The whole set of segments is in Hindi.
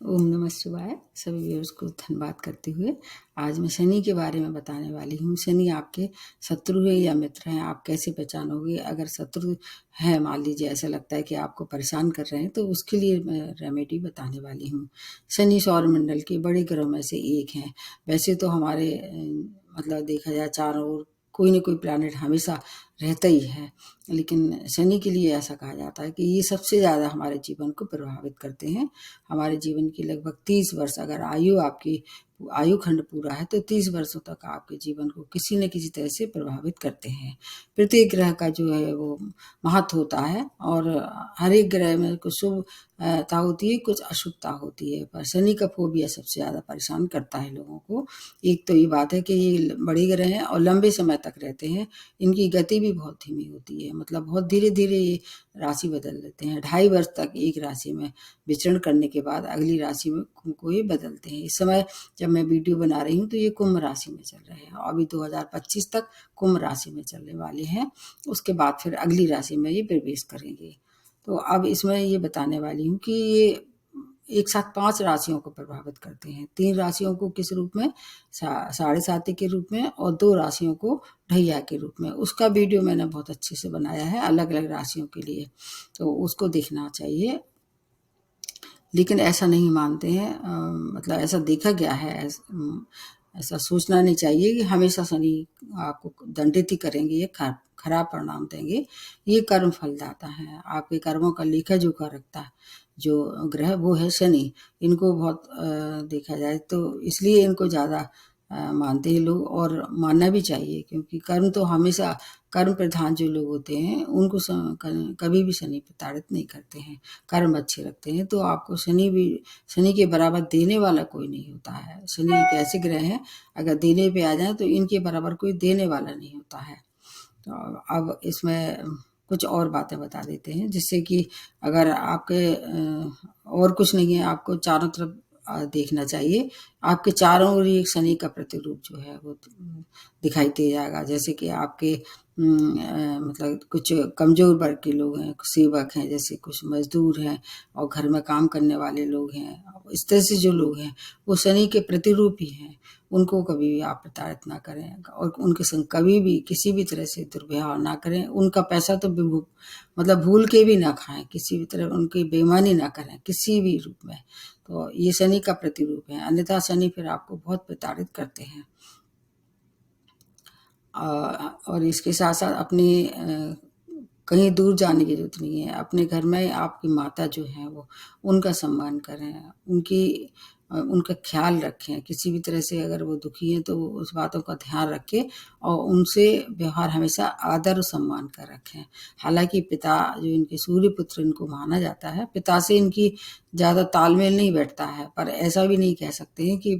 ओम नमः शिवाय। सभी व्यूअर्स को धन्यवाद करते हुए आज मैं शनि के बारे में बताने वाली हूँ। शनि आपके शत्रु है या मित्र हैं, आप कैसे पहचानोगे? अगर शत्रु है, मान लीजिए ऐसा लगता है कि आपको परेशान कर रहे हैं, तो उसके लिए मैं रेमेडी बताने वाली हूँ। शनि सौरमंडल के बड़े ग्रहों में से एक हैं। वैसे तो हमारे मतलब देखा जाए चारों ओर कोई न कोई प्लैनेट हमेशा रहता ही है, लेकिन शनि के लिए ऐसा कहा जाता है कि ये सबसे ज़्यादा हमारे जीवन को प्रभावित करते हैं। हमारे जीवन की लगभग 30 वर्ष, अगर आपकी आयु खंड पूरा है तो 30 वर्षों तक आपके जीवन को किसी न किसी तरह से प्रभावित करते हैं। प्रत्येक ग्रह का जो है वो महत्व होता है और हर एक ग्रह में कुछ शुभता होती है, कुछ अशुभता होती है, पर शनि का फोबिया सबसे ज़्यादा परेशान करता है लोगों को। एक तो ये बात है कि ये बड़े ग्रह हैं और लंबे समय तक रहते हैं। इनकी गति भी बहुत धीमी होती है, मतलब बहुत धीरे धीरे ये राशि बदल लेते हैं। 2.5 वर्ष तक एक राशि में विचरण करने के बाद अगली राशि में को ये बदलते हैं। इस समय जब मैं वीडियो बना रही हूँ तो ये कुंभ राशि में चल रहे हैं। अभी 2025 तक कुंभ राशि में चलने वाले हैं, उसके बाद फिर अगली राशि में ये प्रवेश करेंगे। तो अब इसमें ये बताने वाली हूँ कि ये एक साथ 5 राशियों को प्रभावित करते हैं। 3 राशियों को किस रूप में? साढ़े साती के रूप में, और 2 राशियों को ढैया के रूप में। उसका वीडियो मैंने बहुत अच्छे से बनाया है अलग अलग राशियों के लिए, तो उसको देखना चाहिए। लेकिन ऐसा नहीं मानते हैं, मतलब ऐसा देखा गया है, ऐसा सोचना नहीं चाहिए कि हमेशा शनि आपको दंडित ही करेंगे, ये खराब परिणाम देंगे। ये कर्म फलदाता है, आपके कर्मों का लेखा जोखा रखता है जो ग्रह, वो है शनि। इनको बहुत देखा जाए तो इसलिए इनको ज़्यादा मानते हैं लोग, और मानना भी चाहिए, क्योंकि कर्म तो हमेशा कर्म प्रधान जो लोग होते हैं उनको कभी भी शनि प्रताड़ित नहीं करते हैं, कर्म अच्छे रखते हैं। तो आपको शनि के बराबर देने वाला कोई नहीं होता है। शनि एक ऐसे ग्रह हैं, अगर देने पे आ जाए तो इनके बराबर कोई देने वाला नहीं होता है। तो अब इसमें कुछ और बातें बता देते हैं, जिससे कि अगर आपके और कुछ नहीं है, आपको चारों तरफ देखना चाहिए। आपके चारों ओर एक शनि का प्रतिरूप जो है वो दिखाई दे जाएगा। जैसे कि आपके मतलब कुछ कमज़ोर वर्ग के लोग हैं, सेवक हैं, जैसे कुछ मज़दूर हैं और घर में काम करने वाले लोग हैं, इस तरह से जो लोग हैं वो शनि के प्रतिरूप ही हैं। उनको कभी भी आप प्रताड़ित ना करें और उनके संग कभी भी किसी भी तरह से दुर्व्यवहार ना करें। उनका पैसा तो मतलब भूल के भी ना खाएं, किसी भी तरह उनकी बेईमानी ना करें किसी भी रूप में। तो ये शनि का प्रतिरूप है, अन्यथा शनि फिर आपको बहुत प्रताड़ित करते हैं। और इसके साथ साथ अपनी कहीं दूर जाने की ज़रूरत नहीं है। अपने घर में आपकी माता जो हैं वो उनका सम्मान करें, उनका ख़्याल रखें। किसी भी तरह से अगर वो दुखी हैं तो उस बातों का ध्यान रखें और उनसे व्यवहार हमेशा आदर और सम्मान का रखें। हालाँकि पिता जो इनके सूर्यपुत्र इनको माना जाता है, पिता से इनकी ज़्यादा तालमेल नहीं बैठता है, पर ऐसा भी नहीं कह सकते हैं कि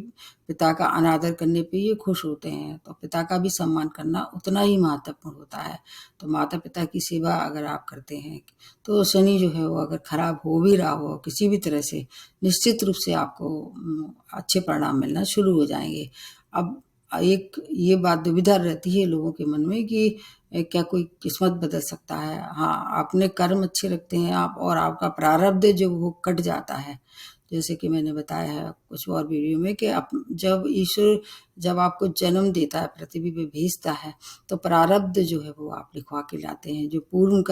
पिता का अनादर करने पे ये खुश होते हैं। तो पिता का भी सम्मान करना उतना ही महत्वपूर्ण होता है। तो माता-पिता की सेवा अगर आप करते हैं तो शनि जो है वो अगर खराब हो भी रहा हो किसी भी तरह से, निश्चित रूप से आपको अच्छे परिणाम मिलना शुरू हो जाएँगे। अब एक ये बात दुविधा रहती है लोगों के मन में कि क्या कोई किस्मत बदल सकता है? हाँ, अपने कर्म अच्छे रखते हैं आप और आपका प्रारब्ध जो वो कट जाता है। जैसे कि मैंने बताया है कुछ और वीडियो में कि जब ईश्वर जब आपको जन्म देता है, पृथ्वी पे भेजता है, तो प्रारब्ध जो है वो आप लिखवा के लाते हैं। जो पूर्व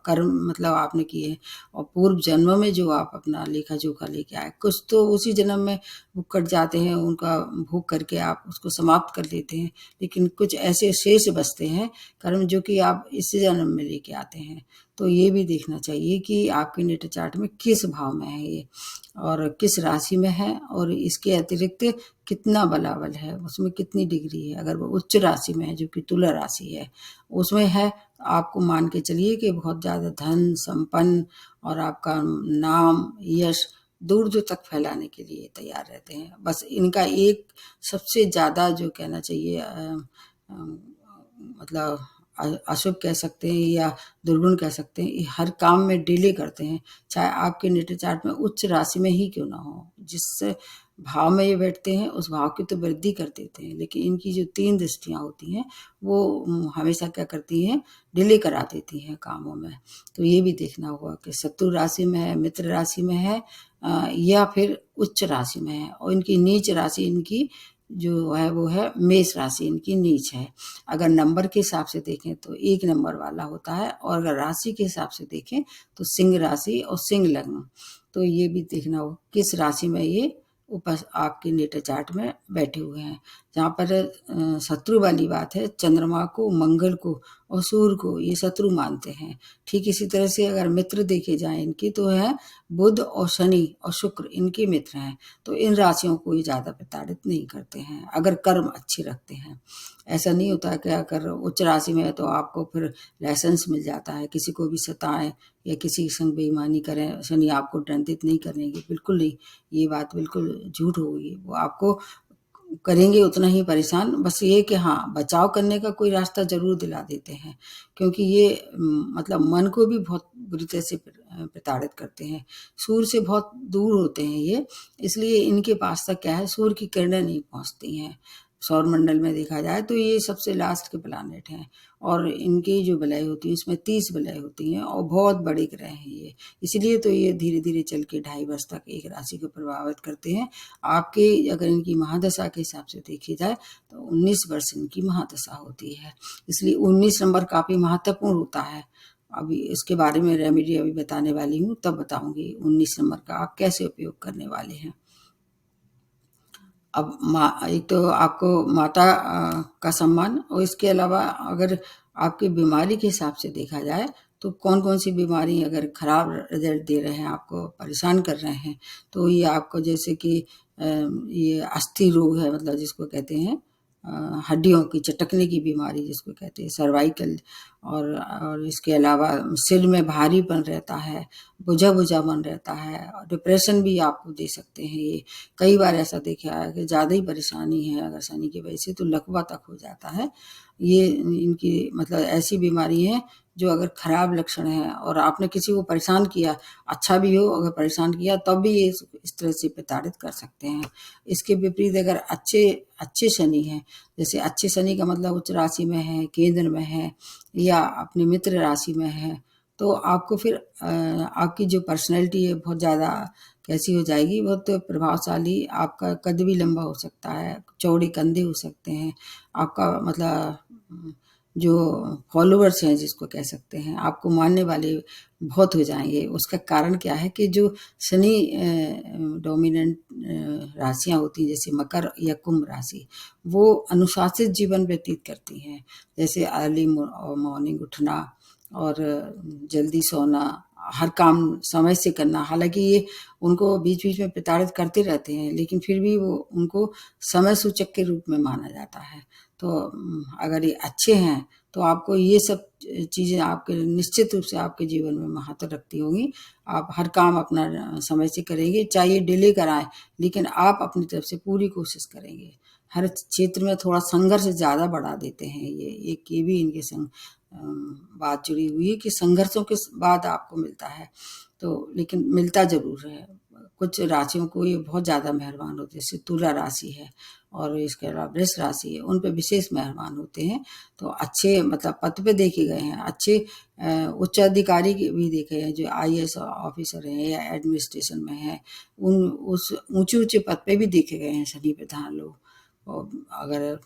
कर्म मतलब आपने किए हैं और पूर्व जन्म में जो आप अपना लेखा जोखा लेके आए, कुछ तो उसी जन्म में वो कट जाते हैं, उनका भोग करके आप उसको समाप्त कर देते हैं। लेकिन कुछ ऐसे शेष बचते हैं कर्म जो कि आप इस जन्म में लेके आते हैं। तो ये भी देखना चाहिए कि आपके नेट चार्ट में किस भाव में है ये और किस राशि में है, और इसके अतिरिक्त कितना बलाबल है, उसमें कितनी डिग्री है। अगर वो उच्च राशि में है जो कि तुला राशि है, उसमें है, आपको मान के चलिए कि बहुत ज़्यादा धन संपन्न और आपका नाम यश दूर दूर तक फैलाने के लिए तैयार रहते हैं। बस इनका एक सबसे ज़्यादा जो कहना चाहिए मतलब अशुभ कह सकते हैं या दुर्गुण कह सकते हैं, ये हर काम में डिले करते हैं, चाहे आपके नेटल चार्ट में उच्च राशि में ही क्यों ना हो। जिससे भाव में ये बैठते हैं उस भाव की तो वृद्धि कर देते हैं, लेकिन इनकी जो 3 दृष्टियाँ होती हैं वो हमेशा क्या करती हैं, डिले करा देती हैं कामों में। तो ये भी देखना होगा कि शत्रु राशि में है, मित्र राशि में है या फिर उच्च राशि में है, और इनकी नीच राशि इनकी जो है वो है मेष राशि, इनकी नीच है। अगर नंबर के हिसाब से देखें तो 1 नंबर वाला होता है, और अगर राशि के हिसाब से देखें तो सिंह राशि और सिंह लग्न। तो ये भी देखना हो किस राशि में ये ऊपर आपके नेटल चार्ट में बैठे हुए हैं। जहाँ पर शत्रु वाली बात है, चंद्रमा को, मंगल को और सूर्य को ये शत्रु मानते हैं। ठीक इसी तरह से अगर मित्र देखे जाएं इनकी तो है बुध और शनि और शुक्र, इनके मित्र हैं। तो इन राशियों को ये ज़्यादा प्रताड़ित नहीं करते हैं अगर कर्म अच्छे रखते हैं। ऐसा नहीं होता है कि अगर उच्च राशि में है तो आपको फिर लाइसेंस मिल जाता है, किसी को भी सताएं या किसी के संग बेईमानी करें, शनि आपको दंडित नहीं करेंगे, बिल्कुल नहीं। ये बात बिल्कुल झूठ होगी। वो आपको करेंगे उतना ही परेशान, बस ये कि हाँ बचाव करने का कोई रास्ता जरूर दिला देते हैं, क्योंकि ये मतलब मन को भी बहुत बुरी तरह से प्रताड़ित करते हैं। सूर्य से बहुत दूर होते हैं ये, इसलिए इनके पास तक क्या है, सूर्य की किरणें नहीं पहुंचती हैं। सौर मंडल में देखा जाए तो ये सबसे लास्ट के प्लानेट हैं, और इनकी जो वलय होती है उसमें 30 वलय होती हैं, और बहुत बड़े ग्रह हैं ये। इसलिए तो ये धीरे धीरे चल के 2.5 वर्ष तक एक राशि को प्रभावित करते हैं। आपके अगर इनकी महादशा के हिसाब से देखी जाए तो 19 वर्ष इनकी महादशा होती है, इसलिए 19 नंबर काफी महत्वपूर्ण होता है। अभी इसके बारे में रेमेडी अभी बताने वाली हूँ, तब बताऊंगी 19 नंबर का आप कैसे उपयोग करने वाले हैं। अब एक तो आपको माता का सम्मान, और इसके अलावा अगर आपकी बीमारी के हिसाब से देखा जाए तो कौन कौन सी बीमारी अगर खराब रिजल्ट दे रहे हैं, आपको परेशान कर रहे हैं, तो ये आपको जैसे कि ये अस्थि रोग है, मतलब जिसको कहते हैं हड्डियों की चटकने की बीमारी जिसको कहते हैं सर्वाइकल, और इसके अलावा सिर में भारीपन रहता है, बुझा बुझा मन रहता है, और डिप्रेशन भी आपको दे सकते हैं ये। कई बार ऐसा देखा है कि ज़्यादा ही परेशानी है अगर शनि की वजह से तो लकवा तक हो जाता है। ये इनकी मतलब ऐसी बीमारी है जो अगर खराब लक्षण है और आपने किसी को परेशान किया, अच्छा भी हो अगर परेशान किया तब भी ये इस तरह से प्रताड़ित कर सकते हैं। इसके विपरीत अगर अच्छे अच्छे शनि हैं, जैसे अच्छे शनि का मतलब उच्च राशि में है, केंद्र में है, या अपने मित्र राशि में है, तो आपको फिर आपकी जो पर्सनैलिटी है बहुत ज़्यादा कैसी हो जाएगी, बहुत प्रभावशाली, आपका कद भी लंबा हो सकता है, चौड़े कंधे हो सकते हैं, आपका मतलब जो फॉलोअर्स हैं जिसको कह सकते हैं, आपको मानने वाले बहुत हो जाएंगे। उसका कारण क्या है कि जो शनि डोमिनेंट राशियां होती हैं जैसे मकर या कुंभ राशि, वो अनुशासित जीवन व्यतीत करती हैं, जैसे अर्ली मॉर्निंग उठना और जल्दी सोना, हर काम समय से करना। हालांकि ये उनको बीच बीच में प्रताड़ित करते रहते हैं, लेकिन फिर भी वो उनको समय सूचक के रूप में माना जाता है। तो अगर ये अच्छे हैं तो आपको ये सब चीज़ें आपके निश्चित रूप से आपके जीवन में महत्व रखती होंगी। आप हर काम अपना समय से करेंगे, चाहे डिले कराएं, लेकिन आप अपनी तरफ से पूरी कोशिश करेंगे। हर क्षेत्र में थोड़ा संघर्ष ज़्यादा बढ़ा देते हैं ये, एक ये भी इनके संग बात जुड़ी हुई है कि संघर्षों के बाद आपको मिलता है, तो लेकिन मिलता ज़रूर है। कुछ राशियों को ये बहुत ज़्यादा मेहरबान होते हैं, जैसे तुला राशि है और इसके अलावा वृष राशि है, उन पे विशेष मेहरबान होते हैं। तो अच्छे मतलब पद पे देखे गए हैं, अच्छे उच्च अधिकारी भी देखे हैं जो आईएएस ऑफिसर हैं या एडमिनिस्ट्रेशन में हैं, उन उस ऊंचे ऊंचे पद पे भी देखे गए हैं शनि प्रधान लोग। और अगर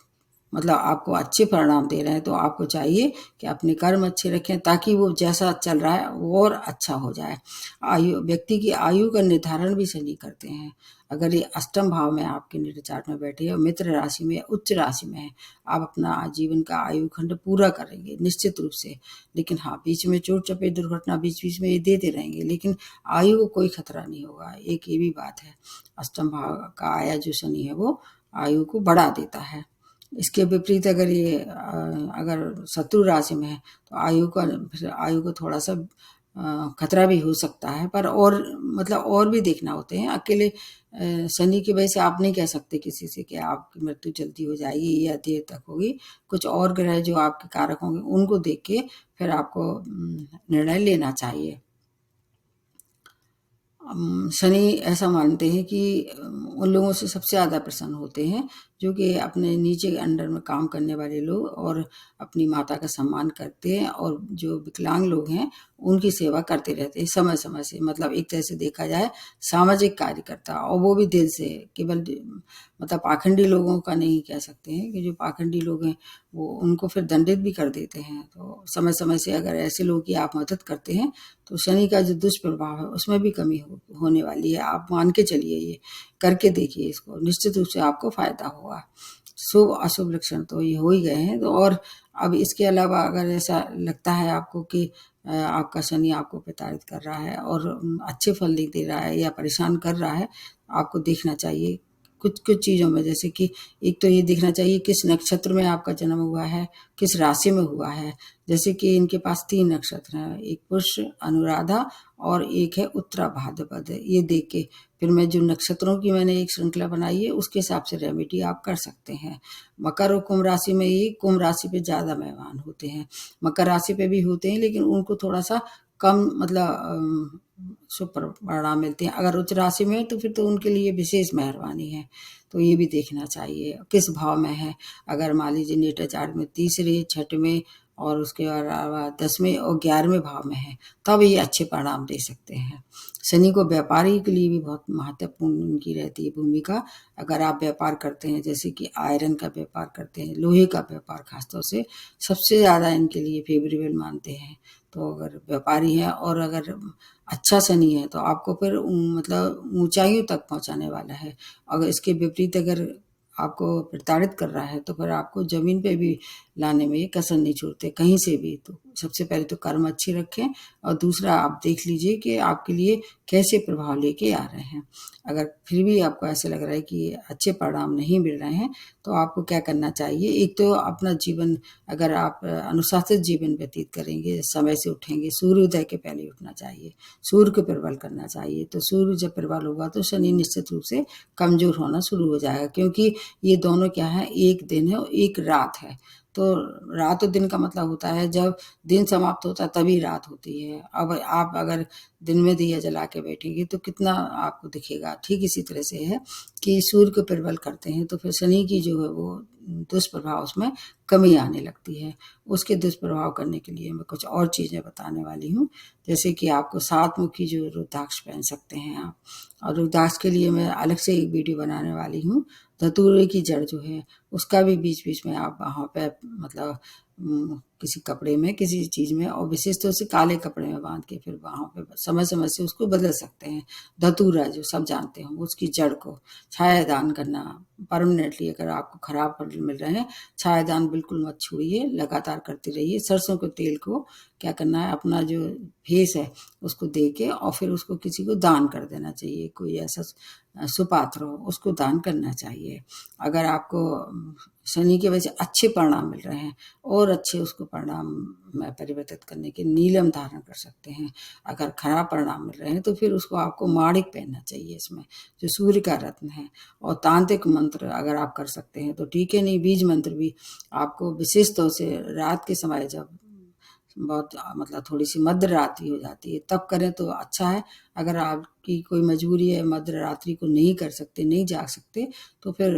मतलब आपको अच्छे परिणाम दे रहे हैं तो आपको चाहिए कि अपने कर्म अच्छे रखें ताकि वो जैसा चल रहा है वो और अच्छा हो जाए। आयु, व्यक्ति की आयु का निर्धारण भी शनि करते हैं। अगर ये अष्टम भाव में आपके नेटल चार्ट में बैठे हैं, मित्र राशि में, उच्च राशि में है, आप अपना जीवन का आयु खंड पूरा करेंगे निश्चित रूप से। लेकिन हाँ, बीच में चोट चपेट दुर्घटना बीच बीच में ये देते रहेंगे, लेकिन आयु को कोई खतरा नहीं होगा। एक ये भी बात है, अष्टम भाव का आया जो शनि है वो आयु को बढ़ा देता है। इसके विपरीत अगर ये अगर शत्रु राशि में है तो आयु को थोड़ा सा खतरा भी हो सकता है, पर और मतलब और भी देखना होते हैं। अकेले शनि की वजह से आप नहीं कह सकते किसी से कि आपकी मृत्यु जल्दी हो जाएगी या देर तक होगी। कुछ और ग्रह जो आपके कारक होंगे उनको देख के फिर आपको निर्णय लेना चाहिए। शनि ऐसा मानते हैं कि उन लोगों से सबसे ज़्यादा प्रसन्न होते हैं जो कि अपने नीचे अंडर में काम करने वाले लोग और अपनी माता का सम्मान करते हैं, और जो विकलांग लोग हैं उनकी सेवा करते रहते हैं समय समय से। मतलब एक तरह से देखा जाए सामाजिक कार्यकर्ता, और वो भी दिल से। केवल मतलब पाखंडी लोगों का नहीं कह सकते हैं, कि जो पाखंडी लोग हैं वो उनको फिर दंडित भी कर देते हैं। तो समय समय से अगर ऐसे लोगों की आप मदद करते हैं तो शनि का जो दुष्प्रभाव है उसमें भी कमी होने वाली है। आप मान के चलिए, ये करके देखिए, इसको निश्चित रूप से आपको फायदा होगा। शुभ अशुभ लक्षण तो ये हो ही गए हैं। तो और अब इसके अलावा अगर ऐसा लगता है आपको कि आपका शनि आपको प्रताड़ित कर रहा है और अच्छे फल नहीं दे रहा है या परेशान कर रहा है, आपको देखना चाहिए कुछ कुछ चीज़ों में। जैसे कि एक तो ये देखना चाहिए किस नक्षत्र में आपका जन्म हुआ है, किस राशि में हुआ है। जैसे कि इनके पास 3 नक्षत्र हैं, एक पुष्य, अनुराधा और एक है उत्तरा भाद्रपद। ये देख के फिर मैं जो नक्षत्रों की मैंने एक श्रृंखला बनाई है उसके हिसाब से रेमेडी आप कर सकते हैं। मकर और कुंभ राशि में ये कुंभ राशि पे ज़्यादा मेहमान होते हैं, मकर राशि पे भी होते हैं लेकिन उनको थोड़ा सा कम मतलब शुभ परिणाम मिलते हैं। अगर उच्च राशि में है तो फिर तो उनके लिए विशेष मेहरबानी है। तो ये भी देखना चाहिए किस भाव में है। अगर मान लीजिए नेटा चार्ट में तीसरे, छठवें और उसके अलावा 10वें और 11वें भाव में है, तब ये अच्छे परिणाम दे सकते हैं। शनि को व्यापारी के लिए भी बहुत महत्वपूर्ण उनकी रहती है भूमिका। अगर आप व्यापार करते हैं, जैसे कि आयरन का व्यापार करते हैं, लोहे का व्यापार खासतौर से सबसे ज़्यादा इनके लिए फेवरेबल मानते हैं। तो अगर व्यापारी हैं और अगर अच्छा शनि है तो आपको फिर मतलब ऊंचाइयों तक पहुंचाने वाला है। अगर इसके विपरीत अगर आपको प्रताड़ित कर रहा है तो फिर आपको जमीन पे भी लाने में ये कसर नहीं छोड़ते कहीं से भी। तो सबसे पहले तो कर्म अच्छे रखें, और दूसरा आप देख लीजिए कि आपके लिए कैसे प्रभाव लेके आ रहे हैं। अगर फिर भी आपको ऐसा लग रहा है कि अच्छे परिणाम नहीं मिल रहे हैं तो आपको क्या करना चाहिए। एक तो अपना जीवन, अगर आप अनुशासित जीवन व्यतीत करेंगे, समय से उठेंगे, सूर्योदय के पहले उठना चाहिए, सूर्य को प्रबल करना चाहिए। तो सूर्य जब प्रबल होगा तो शनि निश्चित रूप से कमजोर होना शुरू हो जाएगा, क्योंकि ये दोनों क्या है, एक दिन है और एक रात है। तो रात और दिन का मतलब होता है जब दिन समाप्त होता है तभी रात होती है। अब आप अगर दिन में दिया जला के बैठेंगे तो कितना आपको दिखेगा। ठीक इसी तरह से है कि सूर्य को प्रबल करते हैं तो फिर शनि की जो है वो दुष्प्रभाव उसमें कमी आने लगती है। उसके दुष्प्रभाव करने के लिए मैं कुछ और चीज़ें बताने वाली हूँ। जैसे कि आपको 7 मुखी जो रुद्राक्ष पहन सकते हैं आप, और रुद्राक्ष के लिए मैं अलग से एक वीडियो बनाने वाली हूँ। धतूरे की जड़ जो है उसका भी बीच बीच में आप वहाँ पे मतलब किसी कपड़े में, किसी चीज़ में, और विशेष तौर से काले कपड़े में बांध के फिर वहाँ पे समय समय से उसको बदल सकते हैं। धतूरा जो सब जानते हो, उसकी जड़ को छायादान करना परमानेंटली। अगर आपको खराब फल मिल रहे हैं, छायादान बिल्कुल मत छोड़िए, लगातार करते रहिए। सरसों के तेल को क्या करना है, अपना जो फेस है उसको दे के और फिर उसको किसी को दान कर देना चाहिए। कोई ऐसा सुपात्र हो उसको दान करना चाहिए। अगर आपको शनि की वजह से अच्छे परिणाम मिल रहे हैं और अच्छे उसको परिणाम में परिवर्तित करने के नीलम धारण कर सकते हैं। अगर खराब परिणाम मिल रहे हैं तो फिर उसको आपको माणिक पहनना चाहिए इसमें, जो सूर्य का रत्न है। और तांत्रिक मंत्र अगर आप कर सकते हैं तो ठीक है, नहीं बीज मंत्र भी आपको विशेष तौर से रात के समय जब बहुत मतलब थोड़ी सी मध्य रात्रि हो जाती है तब करें तो अच्छा है। अगर आपकी कोई मजबूरी है, मध्य रात्रि को नहीं कर सकते, नहीं जाग सकते, तो फिर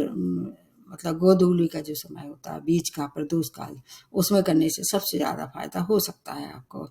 मतलब गोधूली का जो समय होता है, बीच का प्रदोष काल, उसमें करने से सबसे ज़्यादा फायदा हो सकता है आपको।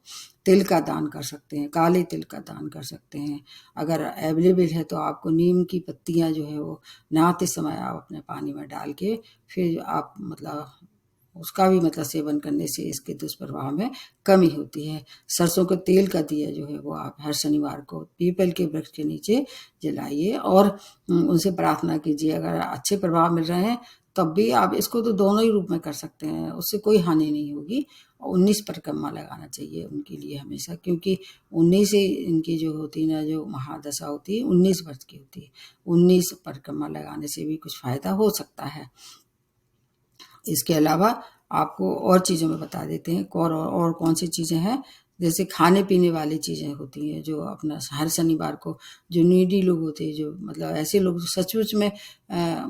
तिल का दान कर सकते हैं, काले तिल का दान कर सकते हैं। अगर अवेलेबल है तो आपको नीम की पत्तियां जो है वो नहाते समय आप अपने पानी में डाल के फिर आप मतलब उसका भी मतलब सेवन करने से इसके दुष्प्रभाव में कमी होती है। सरसों के तेल का दिया जो है वो आप हर शनिवार को पीपल के वृक्ष के नीचे जलाइए और उनसे प्रार्थना कीजिए। अगर अच्छे प्रभाव मिल रहे हैं तब भी आप इसको तो दोनों ही रूप में कर सकते हैं, उससे कोई हानि नहीं होगी। 19 परिक्रमा लगाना चाहिए उनके लिए हमेशा, क्योंकि 19 ही इनकी जो होती है ना, जो महादशा होती है 19 वर्ष की होती है। 19 परिक्रमा लगाने से भी कुछ फायदा हो सकता है। इसके अलावा आपको और चीज़ों में बता देते हैं और कौन सी चीज़ें हैं। जैसे खाने पीने वाली चीज़ें होती हैं जो अपना हर शनिवार को, जो नीडी लोग होते हैं, जो मतलब ऐसे लोग जो सचमुच में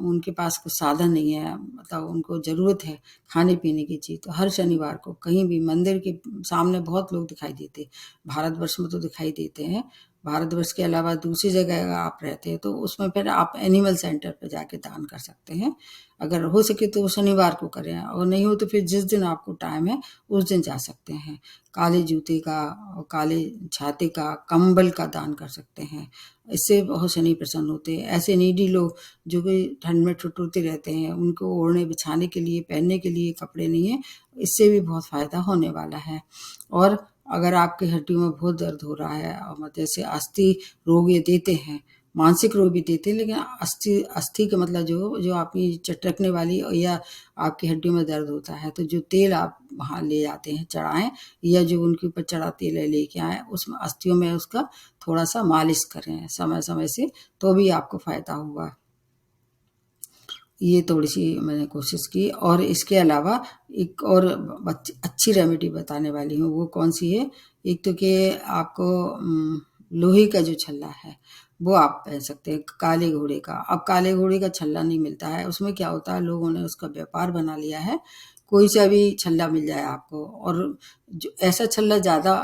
उनके पास कुछ साधन नहीं है, मतलब उनको ज़रूरत है खाने पीने की चीज़, तो हर शनिवार को कहीं भी मंदिर के सामने बहुत लोग दिखाई देते, भारतवर्ष में तो दिखाई देते हैं, भारतवर्ष के अलावा दूसरी जगह अगर आप रहते हैं तो उसमें फिर आप एनिमल सेंटर पर जाके दान कर सकते हैं। अगर हो सके तो शनिवार को करें, और नहीं हो तो फिर जिस दिन आपको टाइम है उस दिन जा सकते हैं। काले जूते का और काले छाते का, कंबल का दान कर सकते हैं। इससे बहुत शनि प्रसन्न होते हैं। ऐसे नीडी लोग जो कि ठंड में ठिठुरते रहते हैं, उनको ओढ़ने बिछाने के लिए, पहनने के लिए कपड़े नहीं है, इससे भी बहुत फायदा होने वाला है। और अगर आपकी हड्डियों में बहुत दर्द हो रहा है, और जैसे अस्थि रोग ये देते हैं, मानसिक रोग भी देते हैं, लेकिन अस्थि का मतलब जो आपकी चटकने वाली या आपकी हड्डियों में दर्द होता है, तो जो तेल आप वहाँ ले जाते हैं चढ़ाएं, या जो उनके ऊपर चढ़ा तेल है लेके आए, उसमें अस्थियों में उसका थोड़ा सा मालिश करें समय समय से, तो भी आपको फायदा होगा। ये थोड़ी सी मैंने कोशिश की। और इसके अलावा एक और अच्छी रेमेडी बताने वाली हूँ। वो कौन सी है? एक तो कि आपको लोहे का जो छल्ला है वो आप पहन सकते हैं, काले घोड़े का। अब काले घोड़े का छल्ला नहीं मिलता है, उसमें क्या होता है, लोगों ने उसका व्यापार बना लिया है। कोई सा भी छल्ला मिल जाए आपको, और जो ऐसा छल्ला ज़्यादा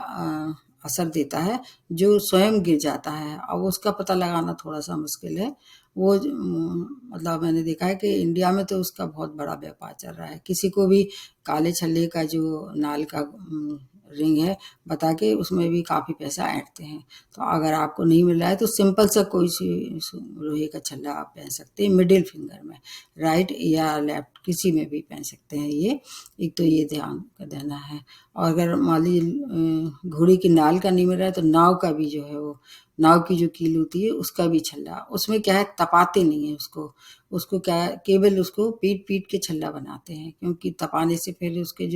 असर देता है जो स्वयं गिर जाता है। अब उसका पता लगाना थोड़ा सा मुश्किल है। वो मतलब मैंने देखा है कि इंडिया में तो उसका बहुत बड़ा व्यापार चल रहा है। किसी को भी काले छल्ले का जो नाल का रिंग है बता के उसमें भी काफ़ी पैसा ऐंठते हैं। तो अगर आपको नहीं मिल रहा है तो सिंपल सा कोई सी लोहे का छल्ला आप पहन सकते हैं, मिडिल फिंगर में, राइट या लेफ्ट किसी में भी पहन सकते हैं। ये एक तो ये ध्यान देना है। और अगर मान लीजिए घोड़ी की नाल का नहीं मिल रहा है तो नाव का भी जो है, वो नाव की जो कील होती है उसका भी छल्ला, उसमें क्या है, तपाते नहीं है उसको क्या है, केवल उसको पीट पीट के छल्ला बनाते हैं, क्योंकि तपाने से फिर उसके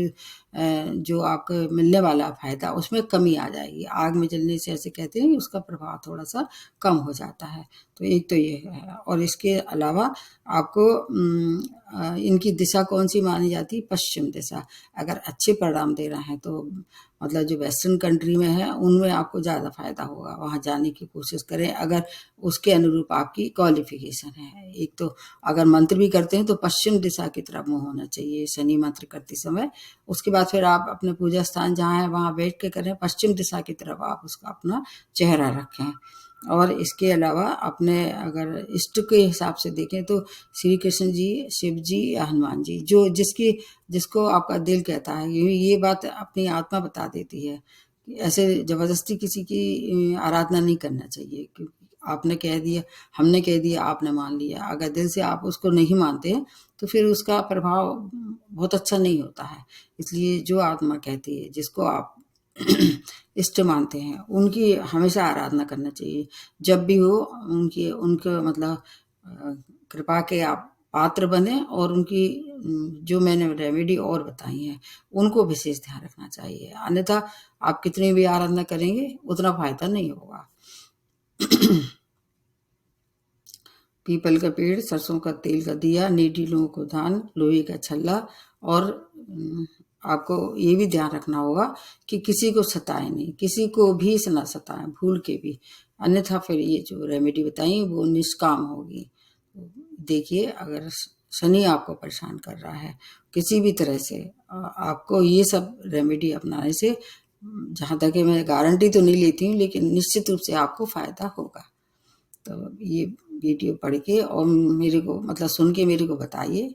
जो आपको मिलने वाला फायदा उसमें कमी आ जाएगी। आग में जलने से ऐसे कहते हैं उसका प्रभाव थोड़ा सा कम हो जाता है। तो एक तो ये है। और इसके अलावा आपको इनकी दिशा कौन सी मानी जाती है? पश्चिम दिशा। अगर अच्छे परिणाम दे रहे हैं तो मतलब जो वेस्टर्न कंट्री में है उनमें आपको ज़्यादा फायदा होगा, वहाँ जाने की कोशिश करें अगर उसके अनुरूप आपकी क्वालिफिकेशन है। एक तो अगर मंत्र भी करते हैं तो पश्चिम दिशा की तरफ मुँह होना चाहिए शनि मंत्र करते समय। उसके बाद फिर आप अपने पूजा स्थान जहाँ है वहाँ बैठ के करें, पश्चिम दिशा की तरफ आप उसका अपना चेहरा रखें। और इसके अलावा अपने अगर इष्ट के हिसाब से देखें तो श्री कृष्ण जी, शिव जी या हनुमान जी, जो जिसको आपका दिल कहता है। ये बात अपनी आत्मा बता देती है कि ऐसे जबरदस्ती किसी की आराधना नहीं करना चाहिए, क्योंकि आपने कह दिया, हमने कह दिया, आपने मान लिया। अगर दिल से आप उसको नहीं मानते हैं तो फिर उसका प्रभाव बहुत अच्छा नहीं होता है। इसलिए जो आत्मा कहती है, जिसको आप इष्ट मानते हैं, उनकी हमेशा आराधना करना चाहिए। जब भी हो उनके मतलब कृपा के आप पात्र बने, और उनकी जो मैंने रेमेडी और बताई हैं उनको विशेष ध्यान रखना चाहिए। अन्यथा आप कितनी भी आराधना करेंगे उतना फायदा नहीं होगा। पीपल का पेड़, सरसों का तेल का दिया, नीडी लोगों को दान, लोहे का छल्ला। और आपको ये भी ध्यान रखना होगा कि किसी को सताए नहीं, किसी को भी ना सताएं भूल के भी, अन्यथा फिर ये जो रेमेडी बताई वो निष्काम होगी। देखिए, अगर शनि आपको परेशान कर रहा है किसी भी तरह से, आपको ये सब रेमेडी अपनाने से, जहाँ तक है मैं गारंटी तो नहीं लेती हूँ, लेकिन निश्चित रूप से आपको फायदा होगा। तो ये वीडियो पढ़ के और मेरे को मतलब सुन के मेरे को बताइए।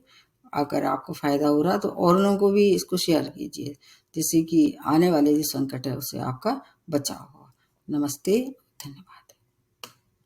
अगर आपको फायदा हो रहा तो और लोगों को भी इसको शेयर कीजिए, जिससे कि आने वाले जो संकट है उससे आपका बचाव हो। नमस्ते, धन्यवाद।